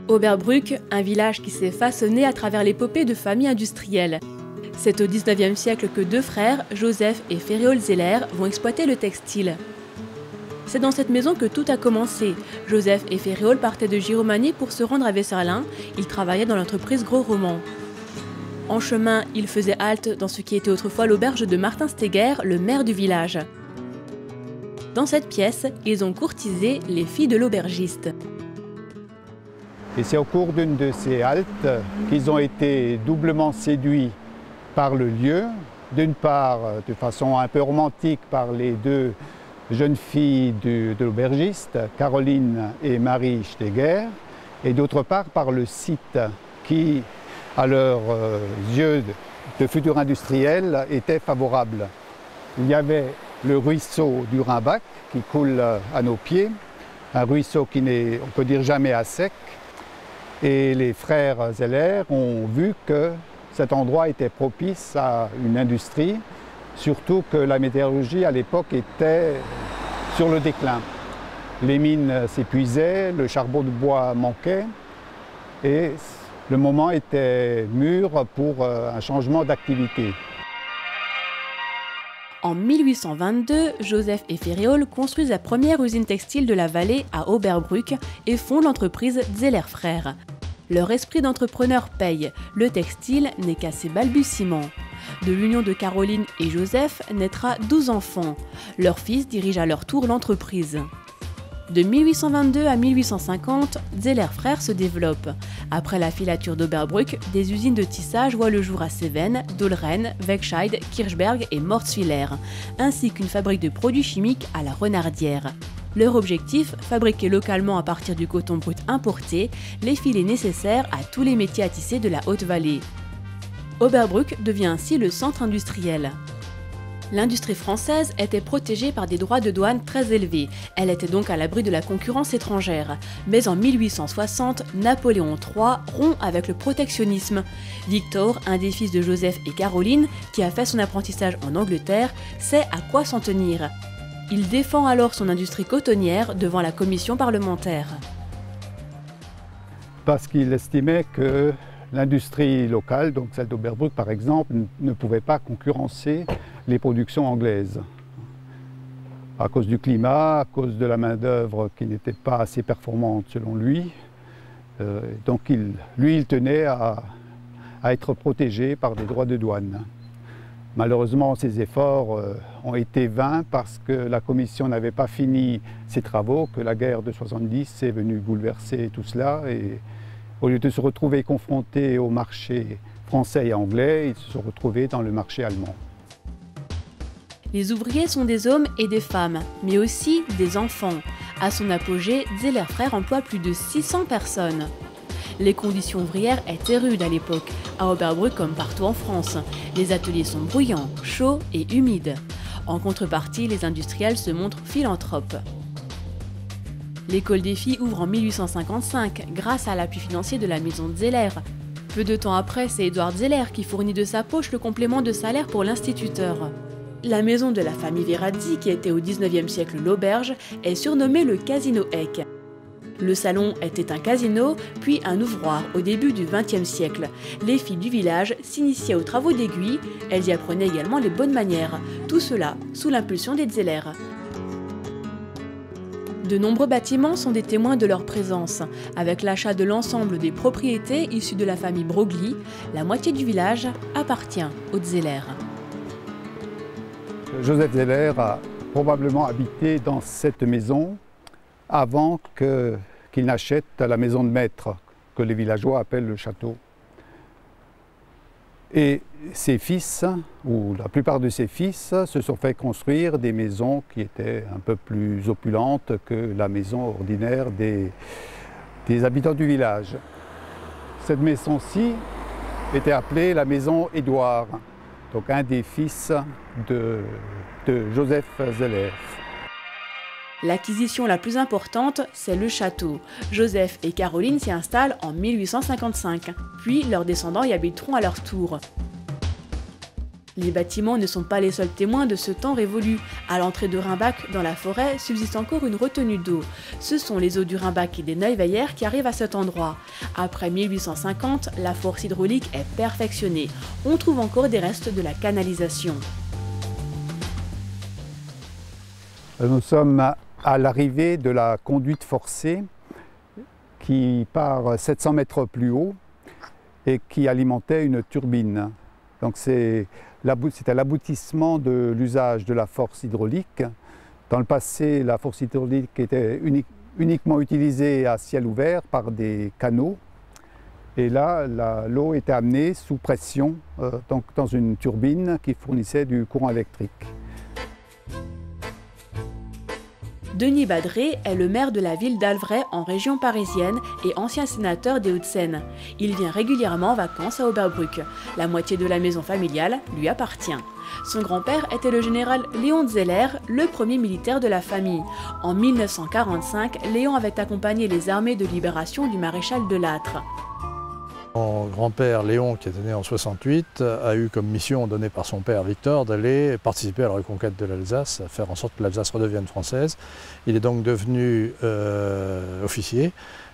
Oberbruck, un village qui s'est façonné à travers l'épopée de familles industrielles. C'est au XIXe siècle que deux frères, Joseph et Féréol Zeller, vont exploiter le textile. C'est dans cette maison que tout a commencé. Joseph et Féréol partaient de Giromagny pour se rendre à Vesserlin. Ils travaillaient dans l'entreprise Gros Roman. En chemin, ils faisaient halte dans ce qui était autrefois l'auberge de Martin Steger, le maire du village. Dans cette pièce, ils ont courtisé les filles de l'aubergiste. Et c'est au cours d'une de ces haltes qu'ils ont été doublement séduits par le lieu. D'une part, de façon un peu romantique, par les deux jeunes filles de l'aubergiste, Caroline et Marie Steger, et d'autre part par le site qui, à leurs yeux de futurs industriels, était favorable. Il y avait le ruisseau du Rhimbach qui coule à nos pieds, un ruisseau qui n'est, on peut dire, jamais à sec. Et les frères Zeller ont vu que cet endroit était propice à une industrie, surtout que la métallurgie à l'époque était sur le déclin. Les mines s'épuisaient, le charbon de bois manquait et le moment était mûr pour un changement d'activité. En 1822, Joseph et Féréol construisent la première usine textile de la vallée à Oberbruck et fondent l'entreprise Zeller Frères. Leur esprit d'entrepreneur paye, le textile n'est qu'à ses balbutiements. De l'union de Caroline et Joseph naîtra 12 enfants. Leurs fils dirigent à leur tour l'entreprise. De 1822 à 1850, Zeller Frères se développe. Après la filature d'Oberbruck, des usines de tissage voient le jour à Cévennes, Dollreen, Wegscheid, Kirchberg et Mortswiller, ainsi qu'une fabrique de produits chimiques à la Renardière. Leur objectif, fabriquer localement à partir du coton brut importé, les filets nécessaires à tous les métiers à tisser de la Haute-Vallée. Oberbruck devient ainsi le centre industriel. L'industrie française était protégée par des droits de douane très élevés. Elle était donc à l'abri de la concurrence étrangère. Mais en 1860, Napoléon III rompt avec le protectionnisme. Victor, un des fils de Joseph et Caroline, qui a fait son apprentissage en Angleterre, sait à quoi s'en tenir. Il défend alors son industrie cotonnière devant la commission parlementaire. Parce qu'il estimait que l'industrie locale, donc celle d'Oberbruck par exemple, ne pouvait pas concurrencer les productions anglaises. À cause du climat, à cause de la main-d'œuvre qui n'était pas assez performante selon lui. Donc il tenait à être protégé par des droits de douane. Malheureusement, ces efforts ont été vains parce que la commission n'avait pas fini ses travaux, que la guerre de 70 est venue bouleverser tout cela. Et au lieu de se retrouver confrontés au marché français et anglais, ils se sont retrouvés dans le marché allemand. Les ouvriers sont des hommes et des femmes, mais aussi des enfants. À son apogée, Zeller Frères emploie plus de 600 personnes. Les conditions ouvrières étaient rudes à l'époque, à Oberbruck comme partout en France. Les ateliers sont bruyants, chauds et humides. En contrepartie, les industriels se montrent philanthropes. L'école des filles ouvre en 1855 grâce à l'appui financier de la maison de Zeller. Peu de temps après, c'est Édouard Zeller qui fournit de sa poche le complément de salaire pour l'instituteur. La maison de la famille Verrazzi, qui était au XIXe siècle l'auberge, est surnommée le Casino Eck. Le salon était un casino, puis un ouvroir au début du XXe siècle. Les filles du village s'initiaient aux travaux d'aiguille, elles y apprenaient également les bonnes manières. Tout cela sous l'impulsion des Zeller. De nombreux bâtiments sont des témoins de leur présence. Avec l'achat de l'ensemble des propriétés issues de la famille Broglie, la moitié du village appartient aux Zeller. Joseph Zeller a probablement habité dans cette maison avant qu'il n'achète la maison de maître, que les villageois appellent le château. Et ses fils, ou la plupart de ses fils, se sont fait construire des maisons qui étaient un peu plus opulentes que la maison ordinaire des habitants du village. Cette maison-ci était appelée la maison Édouard, donc un des fils de Joseph Zeller. L'acquisition la plus importante, c'est le château. Joseph et Caroline s'y installent en 1855, puis leurs descendants y habiteront à leur tour. Les bâtiments ne sont pas les seuls témoins de ce temps révolu. À l'entrée de Rimbach, dans la forêt, subsiste encore une retenue d'eau. Ce sont les eaux du Rimbach et des Neuweier qui arrivent à cet endroit. Après 1850, la force hydraulique est perfectionnée. On trouve encore des restes de la canalisation. Nous sommes à l'arrivée de la conduite forcée qui part 700 mètres plus haut et qui alimentait une turbine. Donc c'est à l'aboutissement de l'usage de la force hydraulique. Dans le passé, la force hydraulique était uniquement utilisée à ciel ouvert par des canaux. Et là, l'eau était amenée sous pression donc dans une turbine qui fournissait du courant électrique. Denis Badré est le maire de la ville d'Alvray en région parisienne et ancien sénateur des Hauts-de-Seine. Il vient régulièrement en vacances à Oberbruck. La moitié de la maison familiale lui appartient. Son grand-père était le général Léon Zeller, le premier militaire de la famille. En 1945, Léon avait accompagné les armées de libération du maréchal de Lattre. Mon grand-père Léon, qui était né en 68, a eu comme mission donnée par son père Victor d'aller participer à la reconquête de l'Alsace, à faire en sorte que l'Alsace redevienne française. Il est donc devenu officier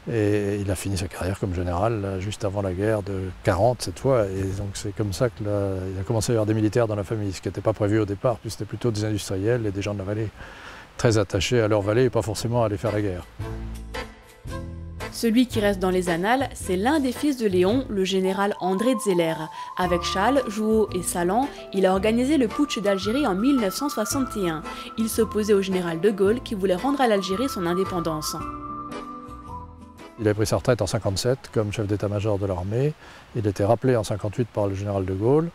et il a fini sa carrière comme général juste avant la guerre de 40 cette fois. Et donc c'est comme ça qu'il a commencé à y avoir des militaires dans la famille, ce qui n'était pas prévu au départ, puisque c'était plutôt des industriels et des gens de la vallée, très attachés à leur vallée et pas forcément à aller faire la guerre. Celui qui reste dans les annales, c'est l'un des fils de Léon, le général André Zeller. Avec Châle, Jouhaud et Salan, il a organisé le putsch d'Algérie en 1961. Il s'opposait au général de Gaulle qui voulait rendre à l'Algérie son indépendance. Il a pris sa retraite en 1957 comme chef d'état-major de l'armée. Il était rappelé en 1958 par le général de Gaulle.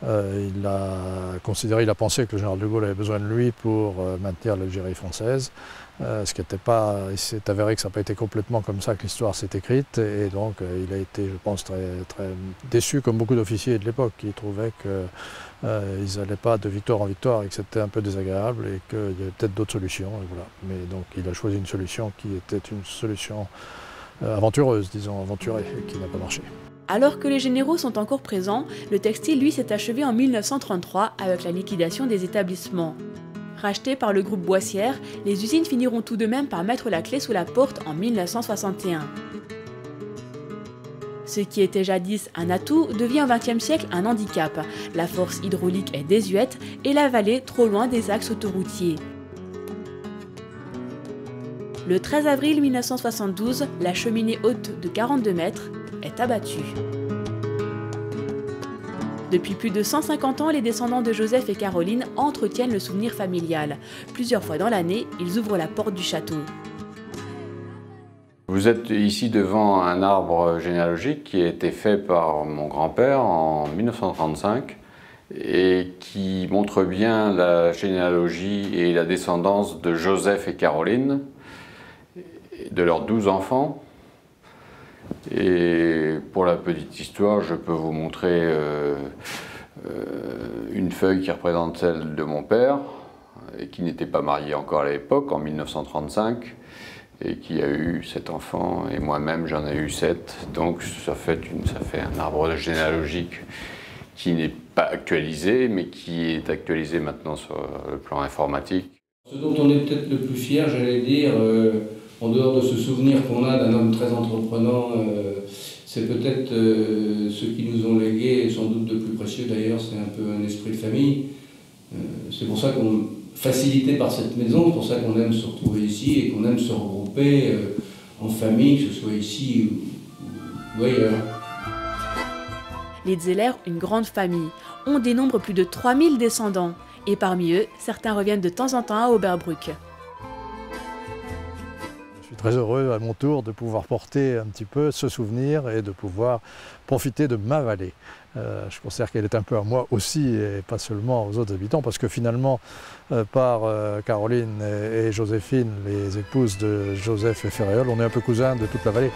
Il a pensé que le général de Gaulle avait besoin de lui pour maintenir l'Algérie française. Ce qui n'était pas, il s'est avéré que ça n'a pas été complètement comme ça que l'histoire s'est écrite. Et donc il a été, je pense, très déçu, comme beaucoup d'officiers de l'époque, qui trouvaient qu'ils n'allaient pas de victoire en victoire et que c'était un peu désagréable et qu'il y avait peut-être d'autres solutions. Et voilà. Mais donc il a choisi une solution qui était une solution aventureuse, disons, aventurée, et qui n'a pas marché. Alors que les généraux sont encore présents, le textile, lui, s'est achevé en 1933 avec la liquidation des établissements. Rachetées par le groupe Boissière, les usines finiront tout de même par mettre la clé sous la porte en 1961. Ce qui était jadis un atout devient au XXe siècle un handicap. La force hydraulique est désuète et la vallée trop loin des axes autoroutiers. Le 13 avril 1972, la cheminée haute de 42 mètres est abattue. Depuis plus de 150 ans, les descendants de Joseph et Caroline entretiennent le souvenir familial. Plusieurs fois dans l'année, ils ouvrent la porte du château. Vous êtes ici devant un arbre généalogique qui a été fait par mon grand-père en 1935 et qui montre bien la généalogie et la descendance de Joseph et Caroline, de leurs 12 enfants. Et pour la petite histoire, je peux vous montrer une feuille qui représente celle de mon père, et qui n'était pas marié encore à l'époque, en 1935, et qui a eu 7 enfants, et moi-même j'en ai eu 7. Donc ça fait un arbre généalogique qui n'est pas actualisé, mais qui est actualisé maintenant sur le plan informatique. Ce dont on est peut-être le plus fier, j'allais dire, en dehors de ce souvenir qu'on a d'un homme très entreprenant, c'est peut-être ceux qui nous ont légué, et sans doute de plus précieux d'ailleurs, c'est un peu un esprit de famille. C'est pour ça qu'on, facilité par cette maison, c'est pour ça qu'on aime se retrouver ici et qu'on aime se regrouper en famille, que ce soit ici ou ailleurs. Les Zeller, une grande famille, on dénombre plus de 3000 descendants. Et parmi eux, certains reviennent de temps en temps à Oberbruck. Je suis très heureux à mon tour de pouvoir porter un petit peu ce souvenir et de pouvoir profiter de ma vallée. Je considère qu'elle est un peu à moi aussi et pas seulement aux autres habitants, parce que finalement, par Caroline et Joséphine, les épouses de Joseph et Ferréol, on est un peu cousins de toute la vallée.